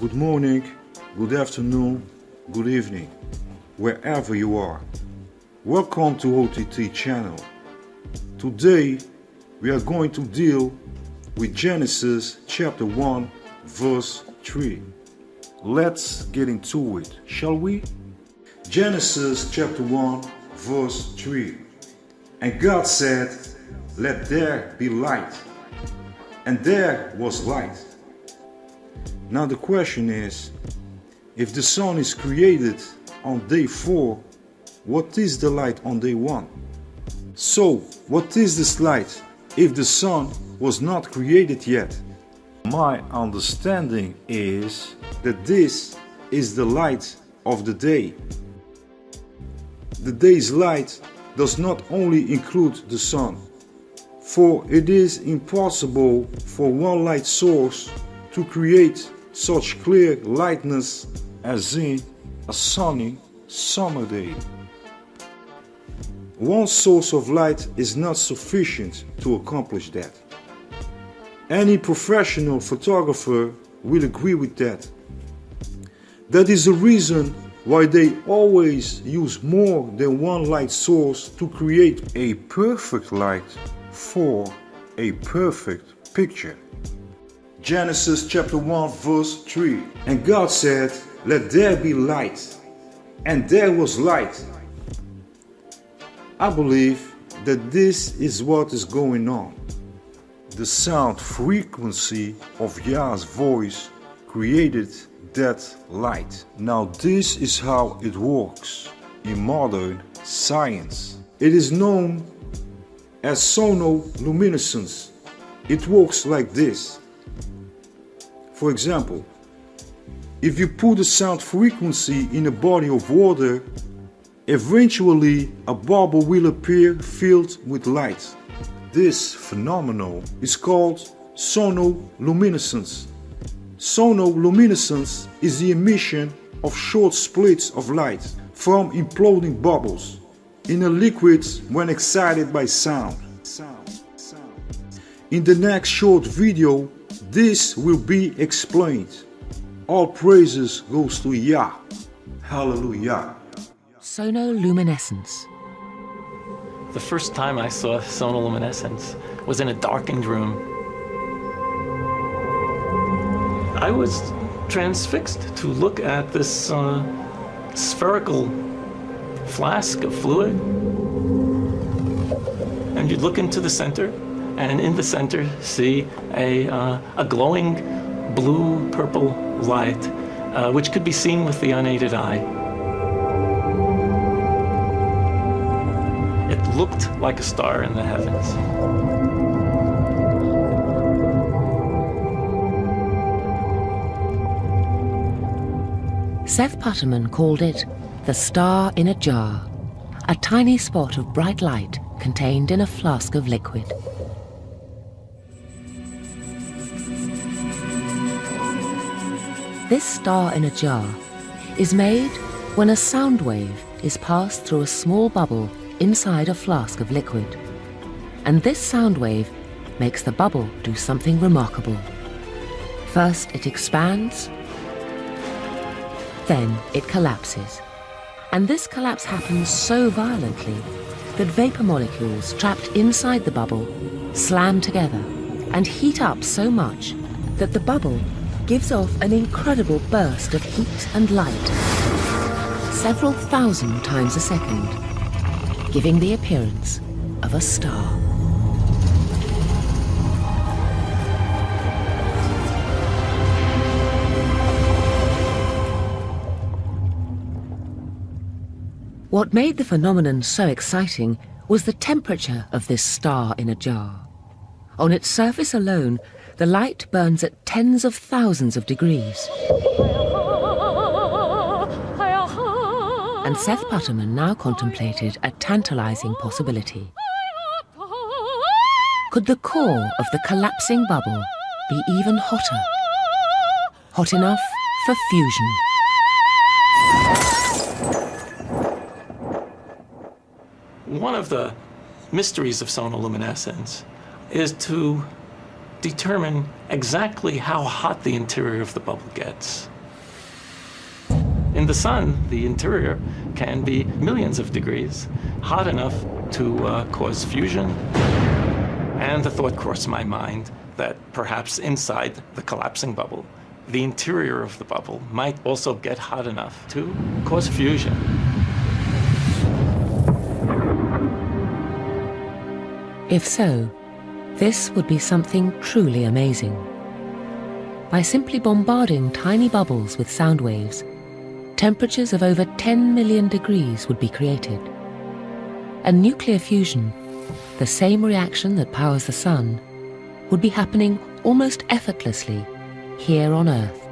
Good morning, good afternoon, good evening, wherever you are. Welcome to OTT channel. Today we are going to deal with Genesis chapter 1 verse 3. Let's get into it, shall we? Genesis chapter 1 verse 3. And God said, "Let there be light." And there was light. Now the question is, if the sun is created on day 4, what is the light on day 1? So, what is this light if the sun was not created yet? My understanding is that this is the light of the day. The day's light does not only include the sun, for it is impossible for one light source to create such clear lightness as in a sunny summer day. One source of light is not sufficient to accomplish that. Any professional photographer will agree with that. That is the reason why they always use more than one light source to create a perfect light for a perfect picture. Genesis chapter 1 verse 3. And God said, "Let there be light." And there was light. I believe that this is what is going on. The sound frequency of Yah's voice created that light. Now this is how it works in modern science. It is known as sonoluminescence. It works like this. For example, if you put a sound frequency in a body of water, eventually a bubble will appear filled with light. This phenomenon is called sonoluminescence. Sonoluminescence is the emission of short splits of light from imploding bubbles in a liquid when excited by sound. In the next short video, this will be explained. All praises goes to Yah. Hallelujah. Sonoluminescence. The first time I saw sonoluminescence was in a darkened room. I was transfixed to look at this spherical flask of fluid. And you'd look into the center, and in the center see a glowing blue-purple light, which could be seen with the unaided eye. It looked like a star in the heavens. Seth Putterman called it the star in a jar, a tiny spot of bright light contained in a flask of liquid. This star in a jar is made when a sound wave is passed through a small bubble inside a flask of liquid. And this sound wave makes the bubble do something remarkable. First it expands, then it collapses. And this collapse happens so violently that vapor molecules trapped inside the bubble slam together and heat up so much that the bubble gives off an incredible burst of heat and light, several thousand times a second, giving the appearance of a star. What made the phenomenon so exciting was the temperature of this star in a jar. On its surface alone, the light burns at tens of thousands of degrees. And Seth Putterman now contemplated a tantalizing possibility. Could the core of the collapsing bubble be even hotter? Hot enough for fusion? One of the mysteries of sonoluminescence is to determine exactly how hot the interior of the bubble gets. In the sun, the interior can be millions of degrees, hot enough to cause fusion. And the thought crossed my mind that perhaps inside the collapsing bubble, the interior of the bubble might also get hot enough to cause fusion. If so, this would be something truly amazing. By simply bombarding tiny bubbles with sound waves, temperatures of over 10 million degrees would be created. And nuclear fusion, the same reaction that powers the sun, would be happening almost effortlessly here on Earth.